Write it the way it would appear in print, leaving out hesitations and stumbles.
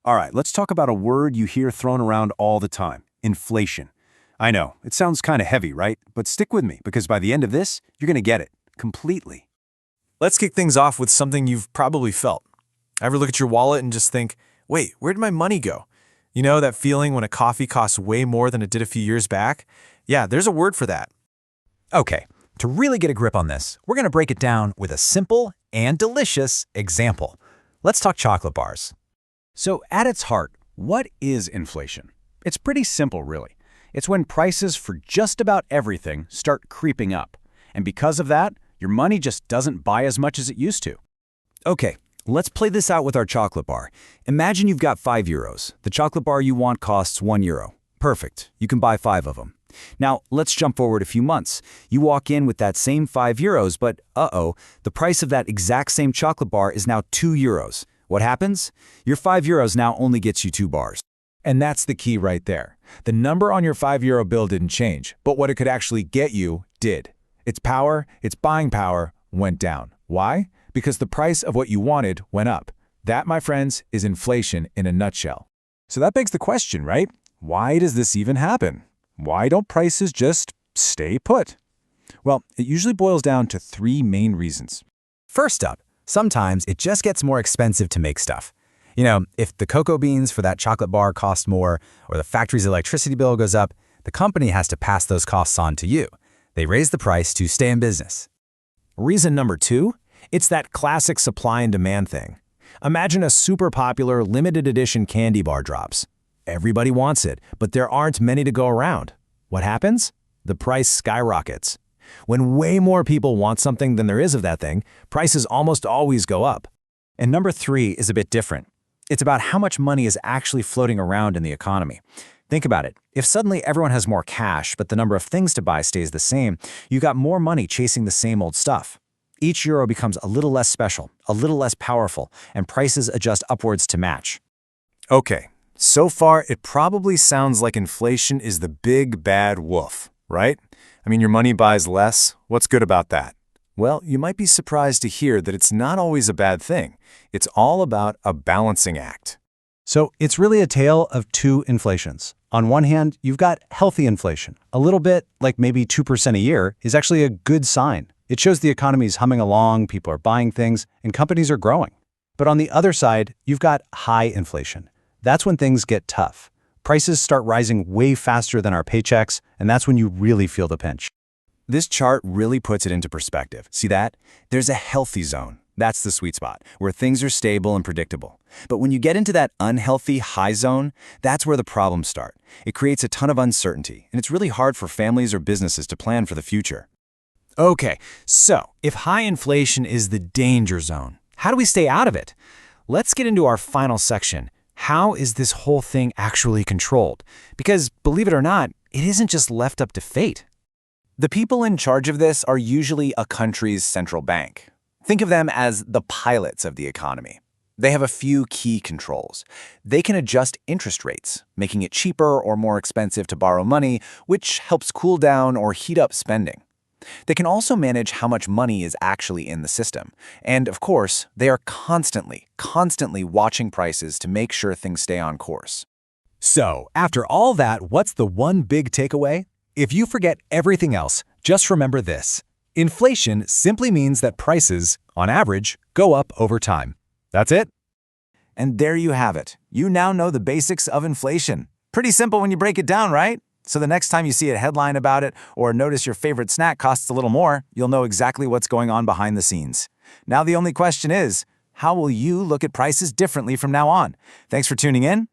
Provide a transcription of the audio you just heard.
All right, let's talk about a word you hear thrown around all the time, inflation. I know, it sounds kind of heavy, right? But stick with me, because by the end of this, you're going to get it completely. Let's kick things off with something you've probably felt. Ever look at your wallet and just think, wait, where did my money go? You know that feeling when a coffee costs way more than it did a few years back? Yeah, there's a word for that. Okay, to really get a grip on this, we're going to break it down with a simple and delicious example. Let's talk chocolate bars. So at its heart, what is inflation? It's pretty simple, really. It's when prices for just about everything start creeping up. And because of that, your money just doesn't buy as much as it used to. Okay, let's play this out with our chocolate bar. Imagine you've got €5. The chocolate bar you want costs €1. Perfect, you can buy 5 of them. Now, let's jump forward a few months. You walk in with that same €5, but the price of that exact same chocolate bar is now €2. What happens? Your €5 now only gets you 2 bars. And that's the key right there. The number on your €5 bill didn't change, but what it could actually get you did. Its power, its buying power, went down. Why? Because the price of what you wanted went up. That, my friends, is inflation in a nutshell. So that begs the question, right? Why does this even happen? Why don't prices just stay put? Well, it usually boils down to 3 main reasons. First up, sometimes it just gets more expensive to make stuff. You know, if the cocoa beans for that chocolate bar cost more, or the factory's electricity bill goes up, the company has to pass those costs on to you. They raise the price to stay in business. Reason number 2, it's that classic supply and demand thing. Imagine a super popular limited edition candy bar drops. Everybody wants it, but there aren't many to go around. What happens? The price skyrockets. When way more people want something than there is of that thing, prices almost always go up. And number 3 is a bit different. It's about how much money is actually floating around in the economy. Think about it. If suddenly everyone has more cash, but the number of things to buy stays the same, you got more money chasing the same old stuff. Each euro becomes a little less special, a little less powerful, and prices adjust upwards to match. Okay, so far it probably sounds like inflation is the big bad wolf, right? I mean, your money buys less. What's good about that? Well, you might be surprised to hear that it's not always a bad thing. It's all about a balancing act. So it's really a tale of 2 inflations. On one hand, you've got healthy inflation. A little bit, like maybe 2% a year, is actually a good sign. It shows the economy's humming along, people are buying things, and companies are growing. But on the other side, you've got high inflation. That's when things get tough. Prices start rising way faster than our paychecks, and that's when you really feel the pinch. This chart really puts it into perspective. See that? There's a healthy zone. That's the sweet spot, where things are stable and predictable. But when you get into that unhealthy high zone, that's where the problems start. It creates a ton of uncertainty, and it's really hard for families or businesses to plan for the future. Okay, so if high inflation is the danger zone, how do we stay out of it? Let's get into our final section. How is this whole thing actually controlled? Because, believe it or not, it isn't just left up to fate. The people in charge of this are usually a country's central bank. Think of them as the pilots of the economy. They have a few key controls. They can adjust interest rates, making it cheaper or more expensive to borrow money, which helps cool down or heat up spending. They can also manage how much money is actually in the system. And of course, they are constantly watching prices to make sure things stay on course. So, after all that, what's the one big takeaway? If you forget everything else, just remember this. Inflation simply means that prices, on average, go up over time. That's it. And there you have it. You now know the basics of inflation. Pretty simple when you break it down, right? So the next time you see a headline about it or notice your favorite snack costs a little more, you'll know exactly what's going on behind the scenes. Now the only question is, how will you look at prices differently from now on? Thanks for tuning in.